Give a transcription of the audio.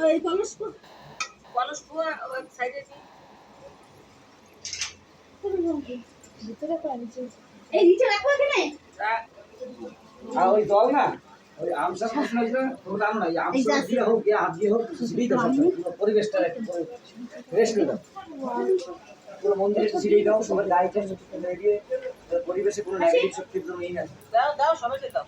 এই কলস সাইডে ভিতরে পানিছে এই নিচে রাখো এখানে আর ওই জল না ওই আমসা প্রশ্ন হইছে তোমরা জানো না এই আমসা দিয়ে হোক ইয়া হাত দিয়ে হোক সিঁড়ি দাও পরিবেশটা একটু রেস্ট দাও পুরো মন্দিরে সিঁড়ি দাও সবাই লাইট দিয়ে পরিবেশে কোনো নেগেটিভ শক্তির জন্য এই না দাও দাও সবাইকে দাও